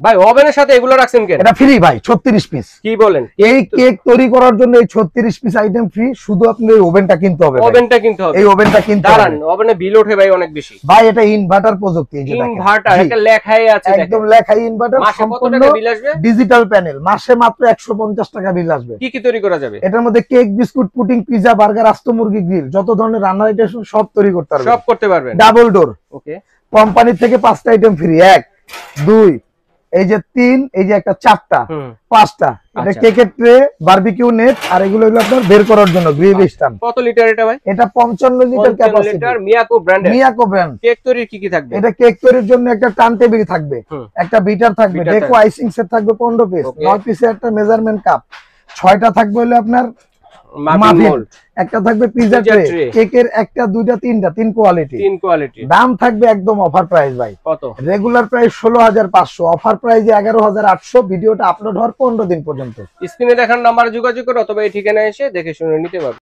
ভাই ওভেনের সাথে এগুলো রাখছেন কেন? এটা ফ্রি ভাই, 36 পিস। কি বলেন? এই কেক তৈরি করার জন্য এই 36 পিস আইটেম ফ্রি, শুধু আপনি এই ওভেনটা কিনতে হবে। ওভেনটা কিনতে হবে, এই ওভেনটা কিনতে হবে। দাঁড়ান, ওভেনে বিল ওঠে ভাই অনেক বেশি। ভাই এটা ইনভার্টার প্রযুক্তি, এই যে দেখেন ইনভার্টার, এটা লেখাই আছে দেখেন, একদম লেখাই ইনভার্টার, মাসে কত সম্পূর্ণ টাকা বিল আসবে? ডিজিটাল প্যানেল, মাসে মাত্র 150 টাকা বিল আসবে। কি কি তৈরি করা যাবে এটার মধ্যে? Cake, biscuit, pudding, pizza, burger, আস্ত মুরগি, গ্রিল, যত ধরনের রান্নার আইটেম সব তৈরি করতে পারবেন। সব করতে পারবেন। ডাবল ডোর, ওকে। কোম্পানি থেকে 5টা আইটেম ফ্রি, 1 2 এই যে 3, এই যে একটা 4টা 5টা। এটা কেকের ট্রে, বারবিকিউ নেট, আর এগুলো হলো আপনার বের করার জন্য গ্রিল স্ট্যান্ড। কত লিটার এটা ভাই? এটা 55 লিটার ক্যাপাসিটি। মিয়াকো ব্র্যান্ডের। মিয়াকো ব্র্যান্ড। কেক তৈরির কি কি থাকবে? এটা কেক তৈরির জন্য একটা টার্ন টেবিল থাকবে, একটা বিটার থাকবে, ডেকো আইসিং সেট থাকবে 15 পিস, 9 পিসের একটা মেজারমেন্ট কাপ, 6টা থাকবে হলো আপনার মাফিন, একটা থাকবে পিজা ট্রে, কেকের একটা 2টা 3টা 3 কোয়ালিটি। দাম থাকবে একদম অফার প্রাইস ভাই। কত? রেগুলার প্রাইস 16500, অফার প্রাইসে 11800। ভিডিওটা আপলোড হওয়ার 15 দিন পর্যন্ত। স্ক্রিনে দেখার নাম্বারে যোগাযোগ করে অথবা এই ঠিকানায় এসে দেখে শুনে নিতে পারবেন।